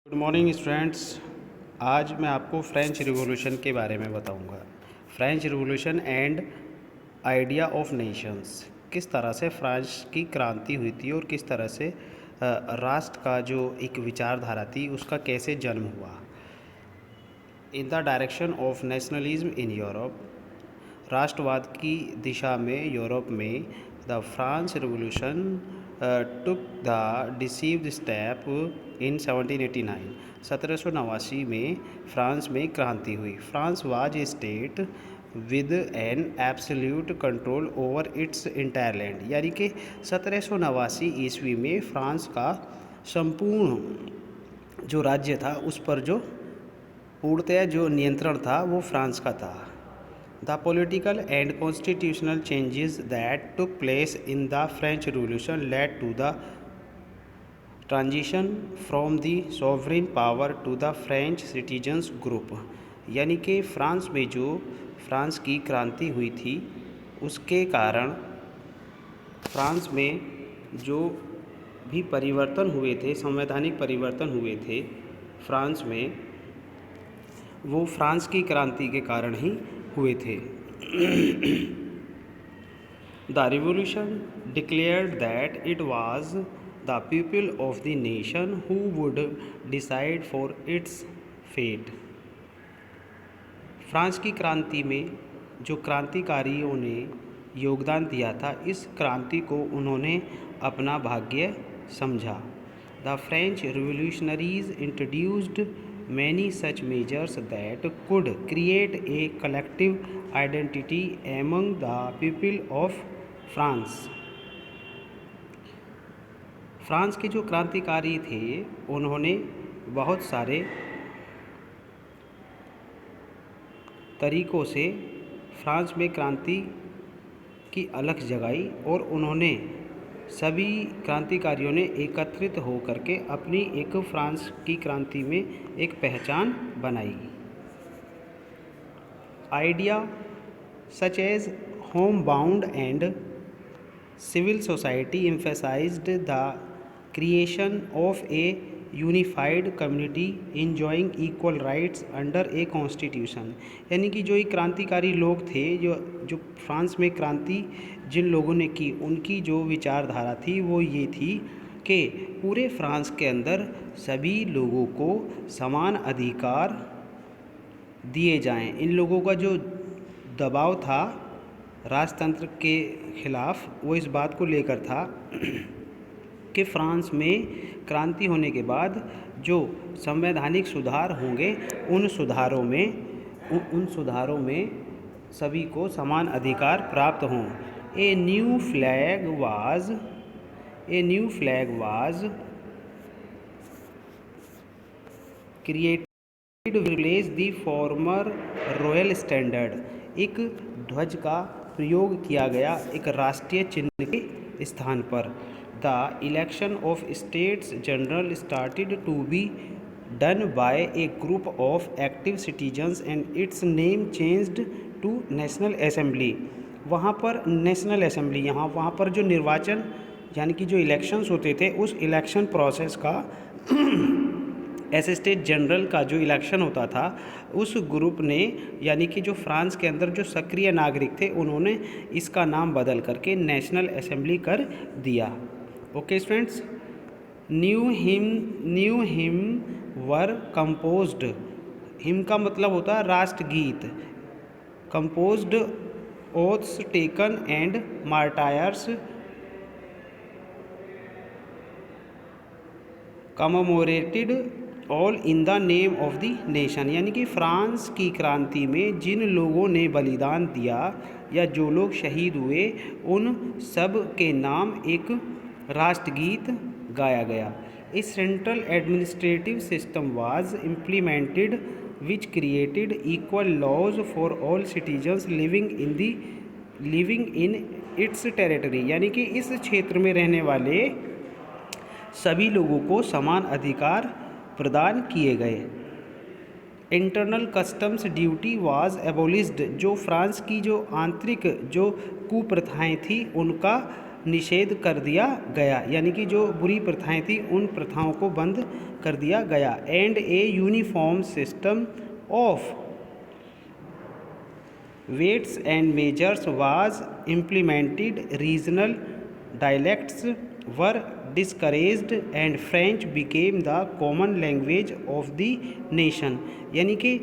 Good morning students. आज मैं आपको फ्रेंच रिवॉल्यूशन के बारे में बताऊंगा। French revolution and idea of Nations, किस तरह से फ्रांस की क्रांति हुई थी और किस तरह से राष्ट्र का जो एक विचारधारा थी उसका कैसे जन्म हुआ। In the direction of nationalism in Europe, राष्ट्रवाद की दिशा में यूरोप में the France revolution took the deceived step in 1789। 1789 में फ्रांस में क्रांति हुई। France was a state with an absolute control over it's entire land, यानी कि 1789 ईस्वी में फ्रांस का संपूर्ण जो राज्य था उस पर जो पूर्णतया जो नियंत्रण था वो फ्रांस का था। The political and constitutional changes that took place in the French Revolution led to the transition from the sovereign power to the French citizens group, यानी कि फ्रांस में जो फ्रांस की क्रांति हुई थी उसके कारण फ्रांस में जो भी परिवर्तन हुए थे, संवैधानिक परिवर्तन हुए थे फ्रांस में, वो फ्रांस की क्रांति के कारण ही हुए थे। The revolution declared that it was the people of the nation who would decide for its fate. France की क्रांति में जो क्रांतिकारियों ने योगदान दिया था, इस क्रांति को उन्होंने अपना भाग्य समझा। The French revolutionaries introduced many such measures that could create a collective identity among the people of France. France के जो क्रांतिकारी थे उन्होंने बहुत सारे तरीकों से फ्रांस में क्रांति की अलख जगाई और उन्होंने सभी क्रांतिकारियों ने एकत्रित होकर के अपनी एक फ्रांस की क्रांति में एक पहचान बनाई। Idea such as home bound and civil society emphasized the creation of a unified community enjoying equal rights under a constitution, यानी कि जो ये क्रांतिकारी लोग थे, जो फ्रांस में क्रांति जिन लोगों ने की, उनकी जो विचारधारा थी वो ये थी कि पूरे फ्रांस के अंदर सभी लोगों को समान अधिकार दिए जाएं। इन लोगों का जो दबाव था राजतंत्र के खिलाफ वो इस बात को लेकर था कि फ्रांस में क्रांति होने के बाद जो संवैधानिक सुधार होंगे उन सुधारों में सभी को समान अधिकार प्राप्त हों। A new flag was created to replace the former royal standard. एक ध्वज का प्रयोग किया गया एक राष्ट्रीय चिन्ह के स्थान पर। The election of States General started to be done by a group of active citizens and its name changed to National Assembly. वहाँ पर नेशनल असेंबली, वहाँ पर जो निर्वाचन यानी कि जो इलेक्शंस होते थे उस इलेक्शन प्रोसेस का स्टेट जनरल का जो इलेक्शन होता था उस ग्रुप ने, यानी कि जो फ्रांस के अंदर जो सक्रिय नागरिक थे, उन्होंने इसका नाम बदल करके नेशनल असेंबली कर दिया। Okay students, new hymn were composed. Hymn का मतलब होता है राष्ट्रगीत। Composed oaths taken and martyrs commemorated all in the name of the nation, यानी कि फ्रांस की क्रांति में जिन लोगों ने बलिदान दिया या जो लोग शहीद हुए उन सब के नाम एक राष्ट्रगीत गाया गया। A central administrative system was implemented which created equal laws for all citizens living in its territory, यानी कि इस क्षेत्र में रहने वाले सभी लोगों को समान अधिकार प्रदान किए गए। Internal customs duty was एबोलिश्ड। जो फ्रांस की जो आंतरिक जो कुप्रथाएं थी उनका निषेध कर दिया गया, यानी कि जो बुरी प्रथाएं थी उन प्रथाओं को बंद कर दिया गया। And a uniform system of weights and measures was implemented, regional dialects were discouraged and French became the common language of the nation। यानी कि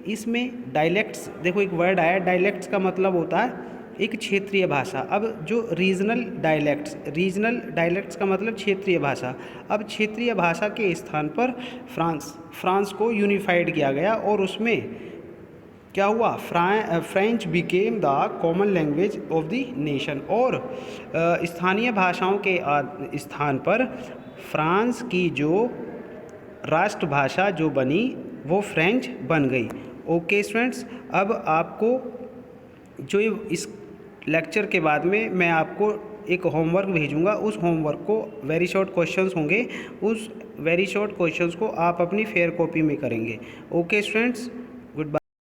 इसमें डायलेक्ट्स, देखो एक वर्ड आया, डायलेक्ट्स का मतलब होता है एक क्षेत्रीय भाषा। अब जो रीजनल डायलेक्ट्स का मतलब क्षेत्रीय भाषा। अब क्षेत्रीय भाषा के स्थान पर फ्रांस को यूनिफाइड किया गया और उसमें क्या हुआ, French became the common language of the nation. और स्थानीय भाषाओं के स्थान पर फ्रांस की जो राष्ट्रभाषा जो बनी वो फ्रेंच बन गई। ओके स्टूडेंट्स, अब आपको जो इस लेक्चर के बाद में मैं आपको एक होमवर्क भेजूंगा, उस होमवर्क को वेरी शॉर्ट क्वेश्चंस होंगे, उस वेरी शॉर्ट क्वेश्चंस को आप अपनी फेयर कॉपी में करेंगे। Okay students.